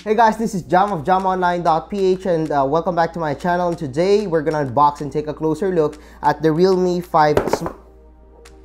Hey guys, this is Jam of jamonline.ph and welcome back to my channel. And today we're gonna unbox and take a closer look at the Realme 5.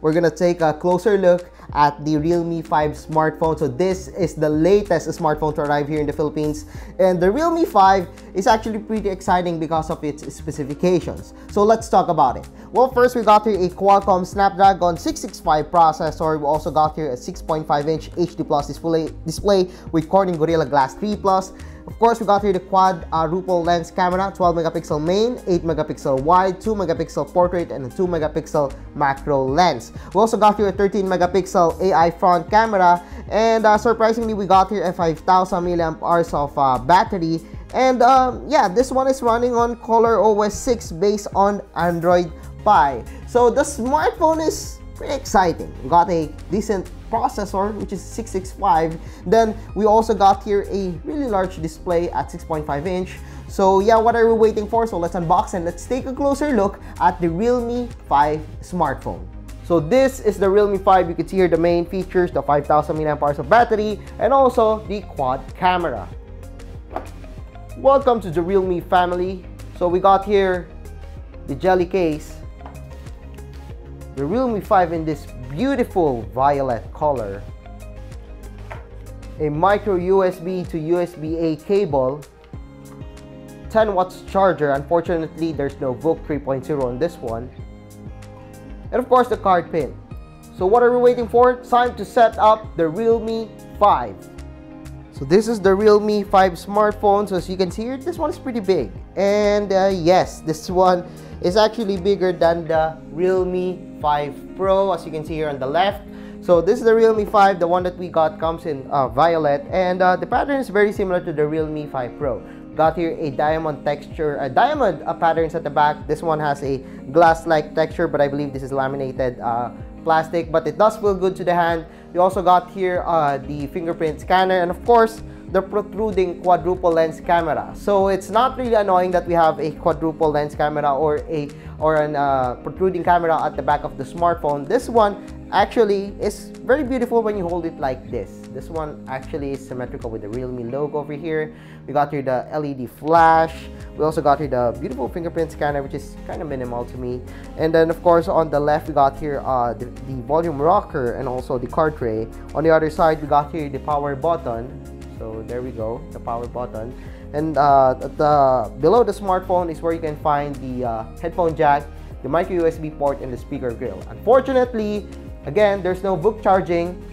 We're gonna take a closer look at the Realme 5 smartphone. So this is the latest smartphone to arrive here in the Philippines, and the Realme 5 is actually pretty exciting because of its specifications. So let's talk about it. Well, first we got here a Qualcomm Snapdragon 665 processor. We also got here a 6.5-inch HD Plus display with Corning Gorilla Glass 3 Plus. Of course, we got here the quadruple-lens camera, 12-megapixel main, 8-megapixel wide, 2-megapixel portrait, and a 2-megapixel macro lens. We also got here a 13-megapixel AI front camera, and surprisingly, we got here a 5,000 milliamp hours of battery. And yeah, this one is running on ColorOS 6 based on Android Pie. So the smartphone is pretty exciting. We got a decent processor, which is 665. Then we also got here a really large display at 6.5 inch. So yeah, what are we waiting for? So let's unbox and let's take a closer look at the Realme 5 smartphone. So this is the Realme 5. You can see here the main features, the 5,000 milliamp hours of battery, and also the quad camera. Welcome to the Realme family. So we got here the jelly case, the Realme 5 in this beautiful violet color, a micro USB to USB-A cable, 10 watts charger. Unfortunately, there's no VOOC 3.0 on this one, and of course the card pin. So what are we waiting for? It's time to set up the Realme 5. So this is the Realme 5 smartphone. So as you can see here, this one is pretty big, and yes, this one is actually bigger than the Realme 5 Pro, as you can see here on the left. So this is the Realme 5. The one that we got comes in violet, and the pattern is very similar to the Realme 5 Pro. Got here a diamond texture, a diamond patterns at the back. This one has a glass-like texture, but I believe this is laminated plastic, but it does feel good to the hand. We also got here the fingerprint scanner, and of course the protruding quadruple lens camera. So it's not really annoying that we have a quadruple lens camera or an protruding camera at the back of the smartphone. This one actually is very beautiful when you hold it like this. This one actually is symmetrical with the Realme logo over here. We got here the LED flash. We also got here the beautiful fingerprint scanner, which is kind of minimal to me. And then of course on the left we got here the volume rocker and also the card tray. On the other side we got here the power button. So there we go, the power button. And below the smartphone is where you can find the headphone jack, the micro USB port, and the speaker grill. Unfortunately, again, there's no VOOC charging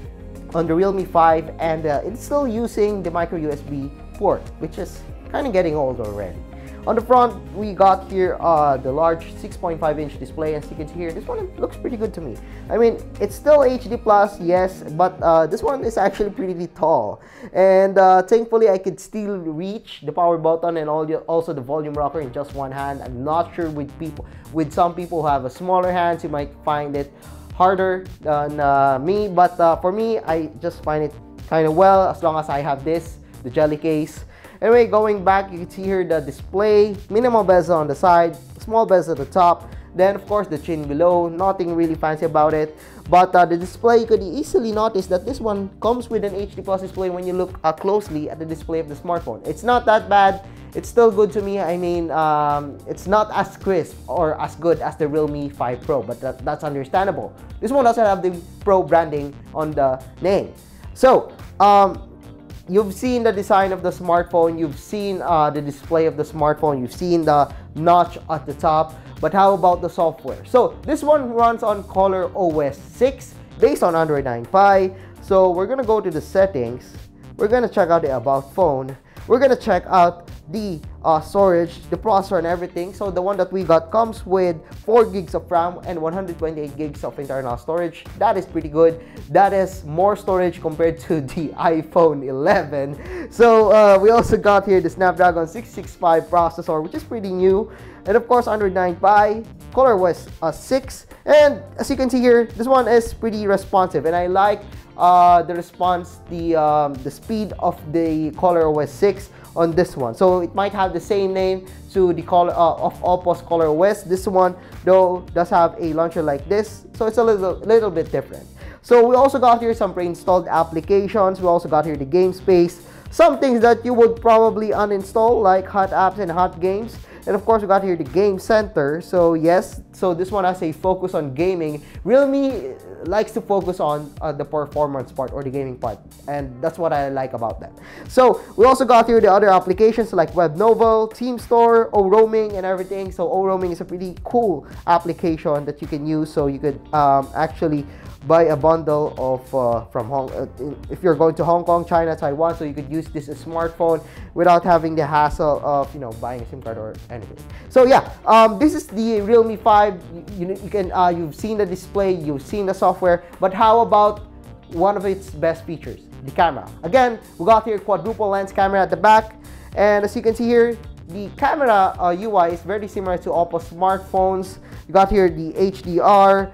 on the Realme 5, and it's still using the micro USB port, which is kind of getting old already. On the front, we got here the large 6.5-inch display. As you can see here, this one looks pretty good to me. I mean, it's still HD Plus, yes, but this one is actually pretty tall. And thankfully, I could still reach the power button and also the volume rocker in just one hand. I'm not sure with some people who have a smaller hands, you might find it harder than me. But for me, I just find it kind of well as long as I have this, the jelly case. Anyway, going back, you can see here the display, minimal bezel on the side, small bezel at the top, then of course the chin below. Nothing really fancy about it, but the display, you could easily notice that this one comes with an HD Plus display when you look closely at the display of the smartphone. It's not that bad. It's still good to me. I mean, it's not as crisp or as good as the Realme 5 Pro, but that's understandable. This one doesn't have the Pro branding on the name. So you've seen the design of the smartphone, you've seen the display of the smartphone, you've seen the notch at the top, but how about the software? So this one runs on ColorOS 6 based on Android 9 Pie. So we're gonna go to the settings, we're gonna check out the about phone, we're gonna check out the storage, the processor, and everything. So the one that we got comes with 4 gigs of RAM and 128 gigs of internal storage. That is pretty good. That is more storage compared to the iPhone 11. So we also got here the Snapdragon 665 processor, which is pretty new, and of course Android 9 Pie, ColorOS 6, and as you can see here, this one is pretty responsive, and I like the response, the speed of the ColorOS 6 on this one. So it might have the same name to the color of Oppo's ColorOS. This one though does have a launcher like this, so it's a little bit different. So we also got here some pre-installed applications. We also got here the game space, some things that you would probably uninstall, like hot apps and hot games. And of course, we got here the game center. So yes, so this one has a focus on gaming. Realme likes to focus on the performance part or the gaming part, and that's what I like about that. So we also got here the other applications like Web Novel, Team Store, O Roaming, and everything. So O Roaming is a pretty cool application that you can use. So you could actually buy a bundle of if you're going to Hong Kong, China, Taiwan, so you could use this smartphone without having the hassle of buying a SIM card or anything. So yeah, this is the Realme 5. You've seen the display, you've seen the software, but how about one of its best features, the camera? Again, we got here quadruple lens camera at the back, and as you can see here, the camera UI is very similar to Oppo smartphones. You got here the HDR.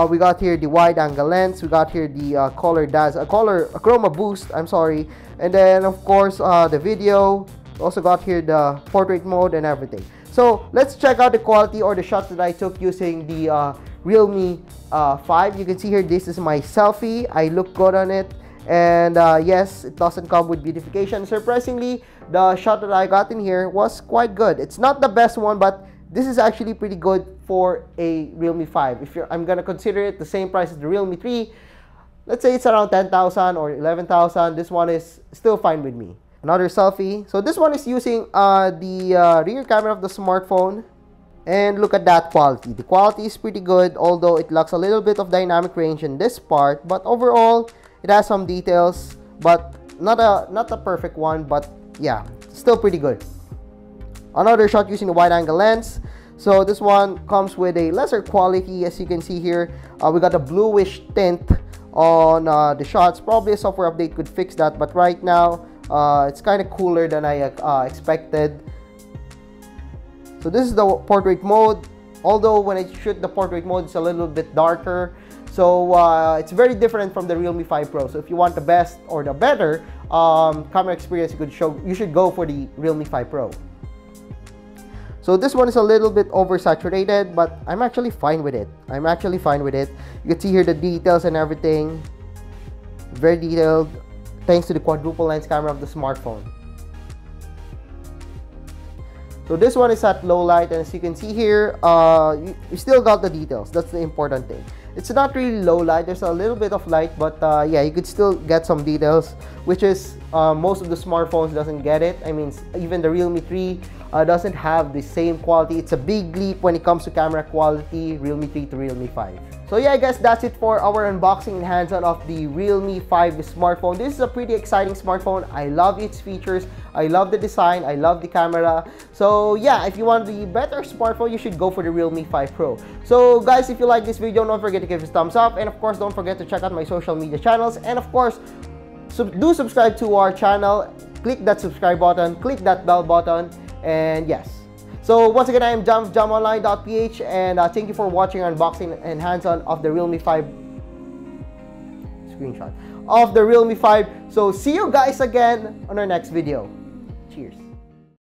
We got here the wide angle lens. We got here the chroma boost, I'm sorry. And then of course the video. Also got here the portrait mode and everything. So let's check out the quality or the shots that I took using the Realme 5. You can see here, this is my selfie. I look good on it. And yes, it doesn't come with beautification. Surprisingly, the shot that I got in here was quite good. It's not the best one, but this is actually pretty good for a Realme 5. I'm gonna consider it the same price as the Realme 3. Let's say it's around 10,000 or 11,000. This one is still fine with me. Another selfie. So this one is using the rear camera of the smartphone. And look at that quality. The quality is pretty good, although it lacks a little bit of dynamic range in this part. But overall, it has some details, but not a perfect one. But yeah, still pretty good. Another shot using the wide angle lens. So this one comes with a lesser quality, as you can see here. We got a bluish tint on the shots. Probably a software update could fix that, but right now it's kind of cooler than I expected. So this is the portrait mode. Although when I shoot the portrait mode, it's a little bit darker. So it's very different from the Realme 5 Pro. So if you want the best or the better camera experience, you should go for the Realme 5 Pro. So this one is a little bit oversaturated, but I'm actually fine with it. You can see here the details and everything. Very detailed, thanks to the quadruple lens camera of the smartphone. So this one is at low light, and as you can see here, you still got the details. That's the important thing. It's not really low light. There's a little bit of light, but yeah, you could still get some details, which is most of the smartphones doesn't get it. I mean, even the Realme 3 doesn't have the same quality. It's a big leap when it comes to camera quality, Realme 3 to Realme 5. So yeah, guys, that's it for our unboxing and hands-on of the Realme 5 smartphone. This is a pretty exciting smartphone. I love its features. I love the design. I love the camera. So yeah, if you want the better smartphone, you should go for the Realme 5 Pro. So guys, if you like this video, don't forget to give it a thumbs up. And of course, don't forget to check out my social media channels. And of course, do subscribe to our channel. Click that subscribe button. Click that bell button. And yes. So once again, I am jamonline.ph, and thank you for watching our unboxing and hands-on of the Realme 5 screenshot of the Realme 5. So see you guys again on our next video.